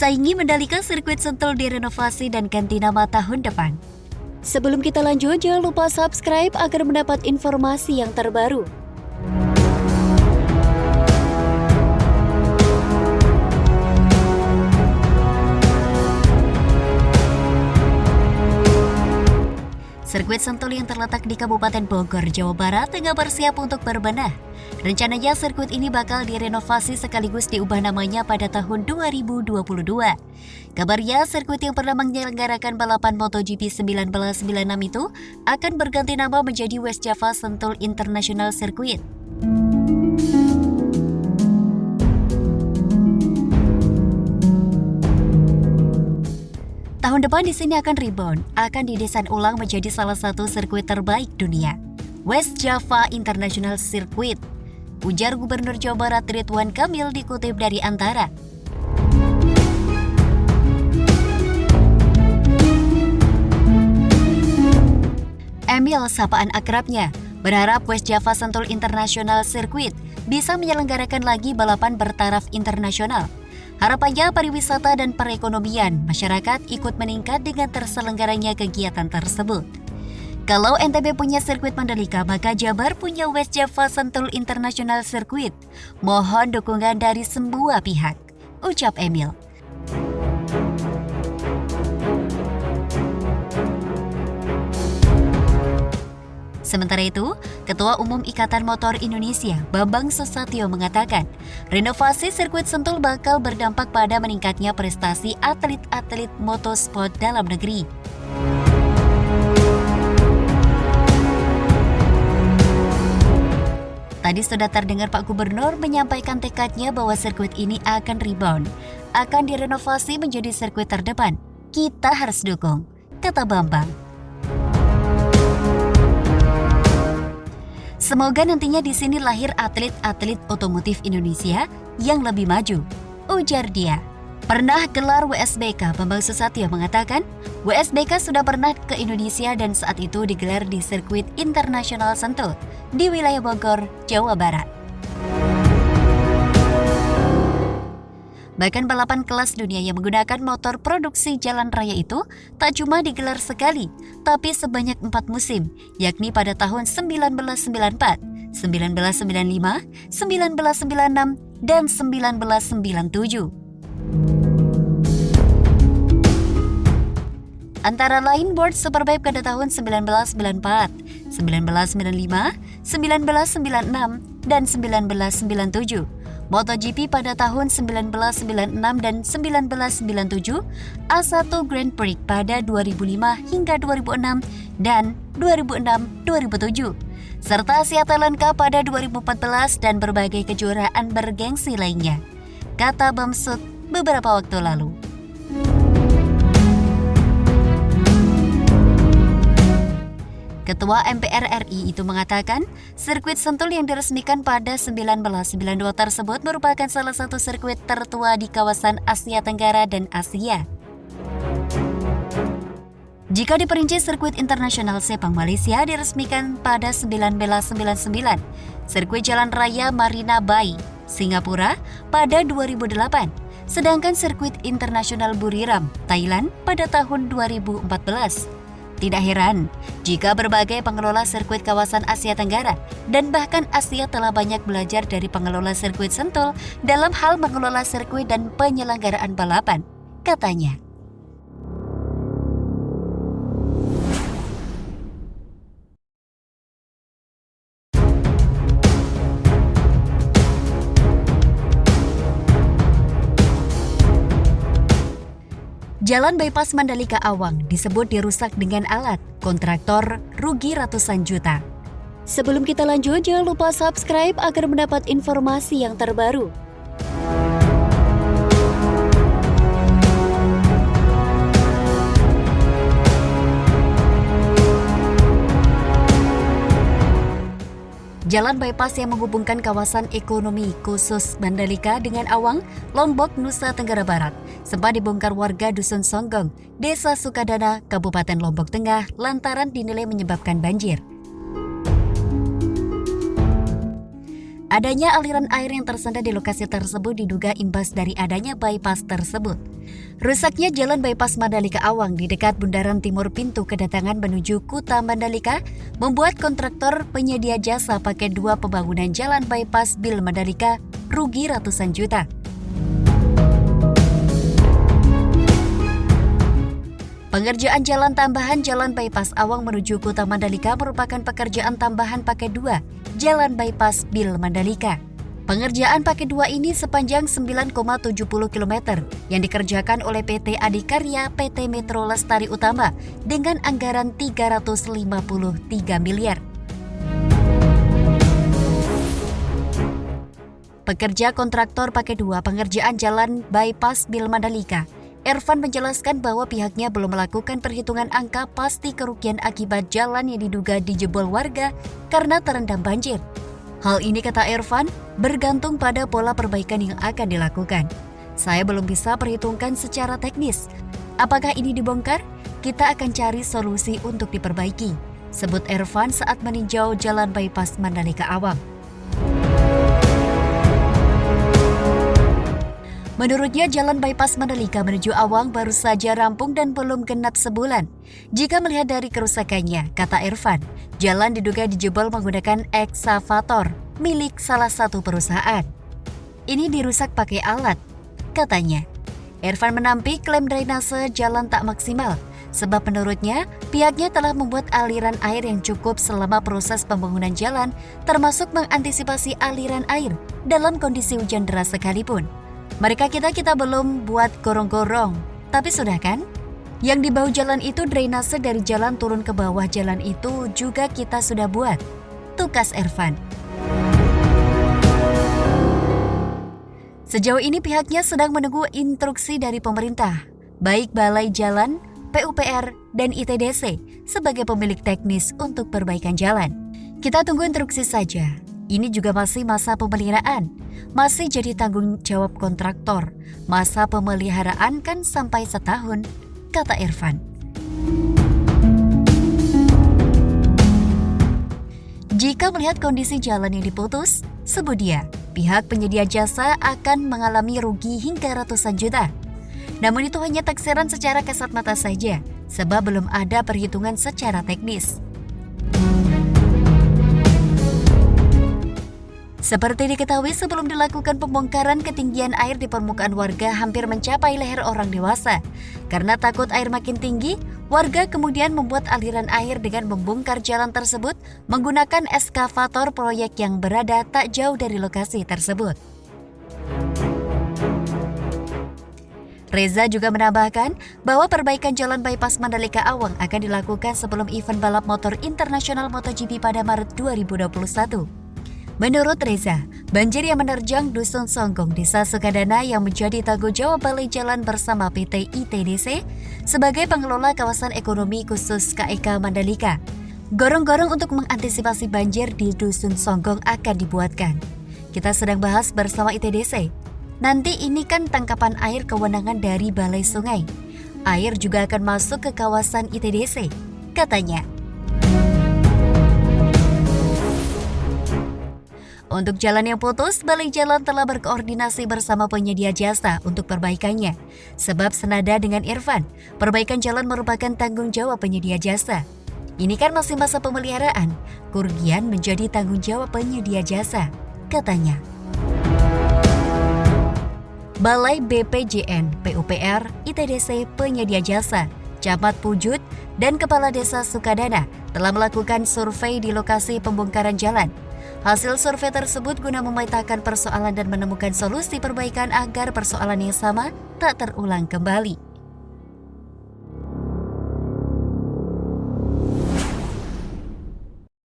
Saingi Mandalika, sirkuit Sentul direnovasi dan ganti nama tahun depan. Sebelum kita lanjut, jangan lupa subscribe agar mendapat informasi yang terbaru. Sirkuit Sentul yang terletak di Kabupaten Bogor, Jawa Barat tengah bersiap untuk berbenah. Rencananya sirkuit ini bakal direnovasi sekaligus diubah namanya pada tahun 2022. Kabarnya sirkuit yang pernah menyelenggarakan balapan MotoGP 1996 itu akan berganti nama menjadi West Java Sentul International Circuit. Tahun depan di sini akan rebound, akan didesain ulang menjadi salah satu sirkuit terbaik dunia, West Java International Circuit, ujar Gubernur Jawa Barat Ridwan Kamil dikutip dari Antara. Emil, sapaan akrabnya, berharap West Java Sentul International Circuit bisa menyelenggarakan lagi balapan bertaraf internasional. Harapannya pariwisata dan perekonomian masyarakat ikut meningkat dengan terselenggaranya kegiatan tersebut. Kalau NTB punya sirkuit Mandalika, maka Jabar punya West Java Sentul International Circuit. Mohon dukungan dari semua pihak, ucap Emil. Sementara itu, Ketua Umum Ikatan Motor Indonesia, Bambang Susatyo mengatakan, renovasi sirkuit Sentul bakal berdampak pada meningkatnya prestasi atlet-atlet motorsport dalam negeri. Tadi sudah terdengar Pak Gubernur menyampaikan tekadnya bahwa sirkuit ini akan rebound, akan direnovasi menjadi sirkuit terdepan. Kita harus dukung, kata Bambang. Semoga nantinya di sini lahir atlet-atlet otomotif Indonesia yang lebih maju, ujar dia. Pernah gelar WSBK, Bambang Susatyo mengatakan, WSBK sudah pernah ke Indonesia dan saat itu digelar di sirkuit internasional Sentul di wilayah Bogor, Jawa Barat. Bahkan balapan kelas dunia yang menggunakan motor produksi jalan raya itu tak cuma digelar sekali, tapi sebanyak 4 musim, yakni pada tahun 1994, 1995, 1996, dan 1997. Antara lain World Superbike pada tahun 1994, 1995, 1996, dan 1997. MotoGP pada tahun 1996 dan 1997, A1 Grand Prix pada 2005 hingga 2006 dan 2006-2007, serta Asia Talent Cup pada 2014 dan berbagai kejuaraan bergengsi lainnya, kata Bamsud beberapa waktu lalu. Ketua MPR RI itu mengatakan, sirkuit Sentul yang diresmikan pada 1992 tersebut merupakan salah satu sirkuit tertua di kawasan Asia Tenggara dan Asia. Jika diperinci, sirkuit internasional Sepang Malaysia diresmikan pada 1999, sirkuit jalan raya Marina Bay, Singapura pada 2008, sedangkan sirkuit internasional Buriram, Thailand pada tahun 2014. Tidak heran jika berbagai pengelola sirkuit kawasan Asia Tenggara dan bahkan Asia telah banyak belajar dari pengelola sirkuit Sentul dalam hal mengelola sirkuit dan penyelenggaraan balapan, katanya. Jalan bypass Mandalika Awang disebut dirusak dengan alat, kontraktor rugi ratusan juta. Sebelum kita lanjut, jangan lupa subscribe agar mendapat informasi yang terbaru. Jalan bypass yang menghubungkan kawasan ekonomi khusus Mandalika dengan Awang, Lombok, Nusa Tenggara Barat, sempat dibongkar warga Dusun Songgong, Desa Sukadana, Kabupaten Lombok Tengah, lantaran dinilai menyebabkan banjir. Adanya aliran air yang tersendat di lokasi tersebut diduga imbas dari adanya bypass tersebut. Rusaknya jalan bypass Mandalika Awang di dekat bundaran timur pintu kedatangan menuju Kuta Mandalika membuat kontraktor penyedia jasa paket 2 pembangunan jalan bypass Bil Mandalika rugi ratusan juta. Pengerjaan jalan tambahan Jalan Bypass Awang menuju Kuta Mandalika merupakan pekerjaan tambahan paket 2 Jalan Bypass Bil Mandalika. Pengerjaan paket 2 ini sepanjang 9,70 km yang dikerjakan oleh PT Adikarya PT Metro Lestari Utama dengan anggaran 353 miliar. Pekerja kontraktor paket 2 pengerjaan Jalan Bypass Bil Mandalika, Ervan menjelaskan bahwa pihaknya belum melakukan perhitungan angka pasti kerugian akibat jalan yang diduga dijebol warga karena terendam banjir. Hal ini, kata Ervan, bergantung pada pola perbaikan yang akan dilakukan. Saya belum bisa perhitungkan secara teknis. Apakah ini dibongkar? Kita akan cari solusi untuk diperbaiki, sebut Ervan saat meninjau Jalan Bypass Mandalika Awang. Menurutnya, Jalan Bypass Mandalika menuju Awang baru saja rampung dan belum genap sebulan. Jika melihat dari kerusakannya, kata Ervan, jalan diduga dijebol menggunakan eksavator milik salah satu perusahaan. Ini dirusak pakai alat, katanya. Ervan menampik klaim drainase jalan tak maksimal, sebab menurutnya pihaknya telah membuat aliran air yang cukup selama proses pembangunan jalan, termasuk mengantisipasi aliran air dalam kondisi hujan deras sekalipun. Mereka kita belum buat gorong-gorong, tapi sudah kan? Yang di bahu jalan itu drainase dari jalan turun ke bawah jalan itu juga kita sudah buat, tukas Ervan. Sejauh ini pihaknya sedang menunggu instruksi dari pemerintah, baik Balai Jalan, PUPR, dan ITDC sebagai pemilik teknis untuk perbaikan jalan. Kita tunggu instruksi saja. Ini juga masih masa pemeliharaan, masih jadi tanggung jawab kontraktor. Masa pemeliharaan kan sampai setahun, kata Ervan. Jika melihat kondisi jalan yang diputus, sebut dia, pihak penyedia jasa akan mengalami rugi hingga ratusan juta. Namun itu hanya taksiran secara kasat mata saja, sebab belum ada perhitungan secara teknis. Seperti diketahui, sebelum dilakukan pembongkaran, ketinggian air di permukaan warga hampir mencapai leher orang dewasa. Karena takut air makin tinggi, warga kemudian membuat aliran air dengan membongkar jalan tersebut menggunakan eskavator proyek yang berada tak jauh dari lokasi tersebut. Reza juga menambahkan bahwa perbaikan jalan bypass Mandalika Awang akan dilakukan sebelum event balap motor internasional MotoGP pada Maret 2021. Menurut Reza, banjir yang menerjang Dusun Songgong, Desa Sukadana yang menjadi tanggung jawab Balai Jalan bersama PT ITDC sebagai pengelola kawasan ekonomi khusus KEK Mandalika. Gorong-gorong untuk mengantisipasi banjir di Dusun Songgong akan dibuatkan. Kita sedang bahas bersama ITDC. Nanti ini kan tangkapan air kewenangan dari Balai Sungai. Air juga akan masuk ke kawasan ITDC, katanya. Untuk jalan yang putus, Balai Jalan telah berkoordinasi bersama penyedia jasa untuk perbaikannya. Sebab senada dengan Irfan, perbaikan jalan merupakan tanggung jawab penyedia jasa. Ini kan masih masa pemeliharaan, kerugian menjadi tanggung jawab penyedia jasa, katanya. Balai BPJN, PUPR, ITDC, penyedia jasa, Camat Pujut, dan Kepala Desa Sukadana telah melakukan survei di lokasi pembongkaran jalan. Hasil survei tersebut guna memetakan persoalan dan menemukan solusi perbaikan agar persoalan yang sama tak terulang kembali.